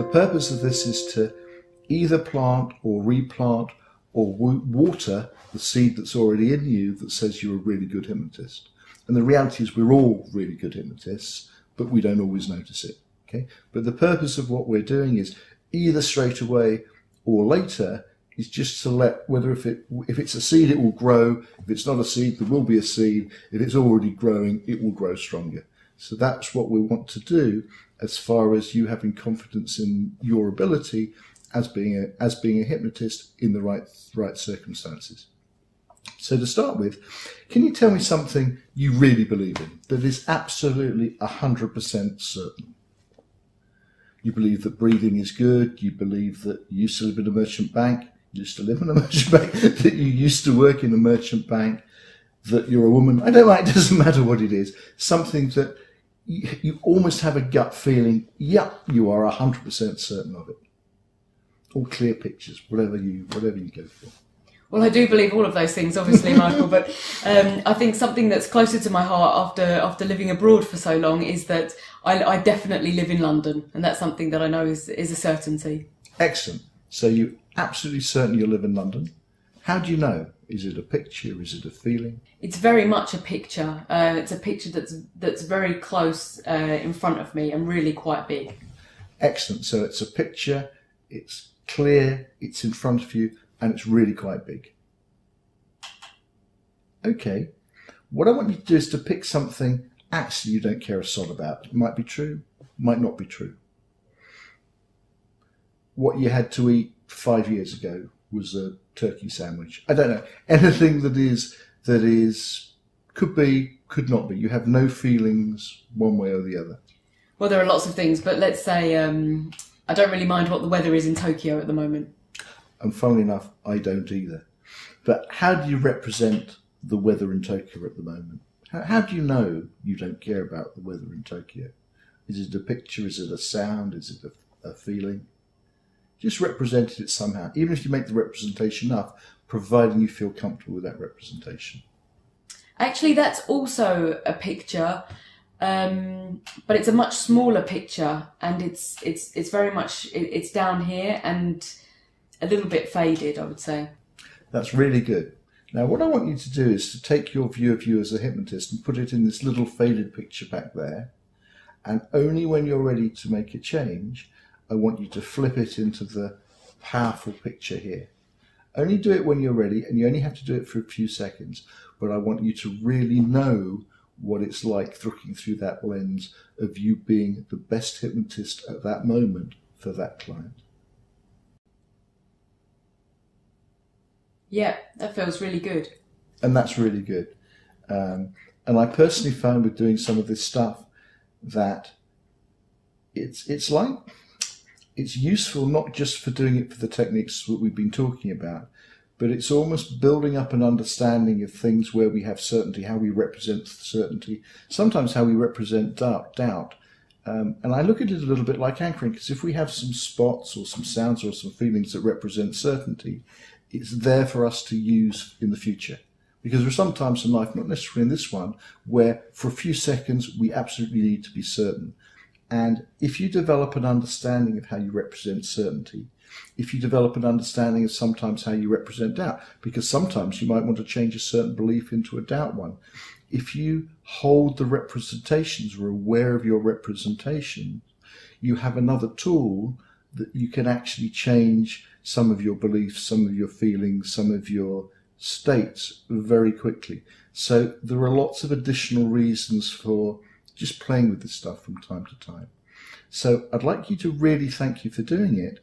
purpose of this is to either plant or replant or water the seed that's already in you that says you're a really good hypnotist. And the reality is we're all really good hypnotists, but we don't always notice it. Okay? But the purpose of what we're doing is either straight away or later is just to let, whether if it's a seed, it will grow. If it's not a seed, there will be a seed. If it's already growing, it will grow stronger. So that's what we want to do as far as you having confidence in your ability as being a hypnotist in the right circumstances. So to start with, can you tell me something you really believe in that is absolutely 100% certain? You believe that breathing is good. You believe that you used to live in a merchant bank. You used to live in a merchant bank. That you used to work in a merchant bank. That you're a woman. I don't know. It doesn't matter what it is. Something that you almost have a gut feeling. Yeah, you are 100% certain of it. All clear pictures. Whatever you go for. Well, I do believe all of those things, obviously, Michael, but I think something that's closer to my heart after living abroad for so long is that I definitely live in London, and that's something that I know is a certainty. Excellent. So you're absolutely certain you live in London. How do you know? Is it a picture? Is it a feeling? It's very much a picture. It's a picture that's very close in front of me and really quite big. Excellent. So it's a picture, it's clear, it's in front of you, and it's really quite big. Okay, what I want you to do is to pick something actually you don't care a sod about. It might be true, might not be true. What you had to eat 5 years ago was a turkey sandwich. I don't know. Anything that is could be, could not be. You have no feelings one way or the other. Well, there are lots of things, but let's say I don't really mind what the weather is in Tokyo at the moment. And funnily enough, I don't either. But how do you represent the weather in Tokyo at the moment? How do you know you don't care about the weather in Tokyo? Is it a picture? Is it a sound? Is it a feeling? Just represent it somehow, even if you make the representation up, providing you feel comfortable with that representation. Actually, that's also a picture, but it's a much smaller picture, and it's very much it's down here and a little bit faded, I would say. That's really good. Now, what I want you to do is to take your view of you as a hypnotist and put it in this little faded picture back there. And only when you're ready to make a change, I want you to flip it into the powerful picture here. Only do it when you're ready, and you only have to do it for a few seconds. But I want you to really know what it's like looking through that lens of you being the best hypnotist at that moment for that client. Yeah, that feels really good. And that's really good. And I personally found with doing some of this stuff that it's useful not just for doing it for the techniques that we've been talking about, but it's almost building up an understanding of things where we have certainty, how we represent certainty, sometimes how we represent doubt. And I look at it a little bit like anchoring, because if we have some spots or some sounds or some feelings that represent certainty, it's there for us to use in the future. Because there are some times in life, not necessarily in this one, where for a few seconds we absolutely need to be certain. And if you develop an understanding of how you represent certainty, if you develop an understanding of sometimes how you represent doubt, because sometimes you might want to change a certain belief into a doubt one. If you hold the representations, or are aware of your representation, you have another tool that you can actually change some of your beliefs, some of your feelings, some of your states very quickly. So there are lots of additional reasons for just playing with this stuff from time to time. So I'd like you to really thank you for doing it.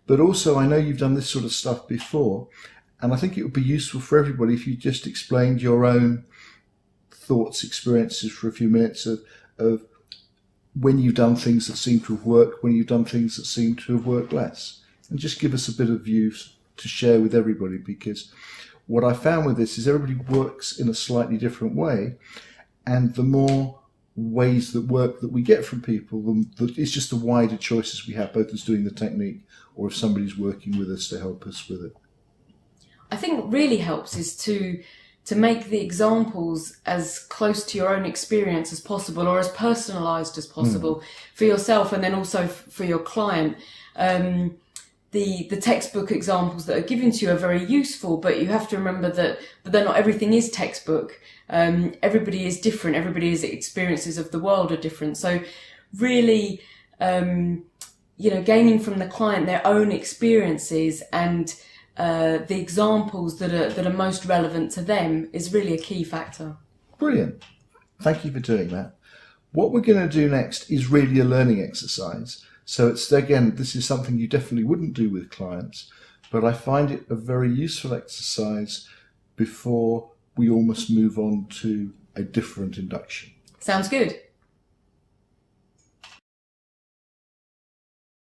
But also, I know you've done this sort of stuff before, and I think it would be useful for everybody if you just explained your own thoughts, experiences for a few minutes of when you've done things that seem to have worked, when you've done things that seem to have worked less. And just give us a bit of views to share with everybody, because what I found with this is everybody works in a slightly different way, and the more ways that work that we get from people, it's just the wider choices we have, both as doing the technique or if somebody's working with us to help us with it. I think what really helps is to to make the examples as close to your own experience as possible, or as personalized as possible for yourself, and then also for your client. The textbook examples that are given to you are very useful, but you have to remember that not everything is textbook. Everybody is different. Everybody's experiences of the world are different. So really, gaining from the client their own experiences and the examples that are most relevant to them is really a key factor. Brilliant. Thank you for doing that. What we're going to do next is really a learning exercise. So it's, again, this is something you definitely wouldn't do with clients, but I find it a very useful exercise before we almost move on to a different induction. Sounds good.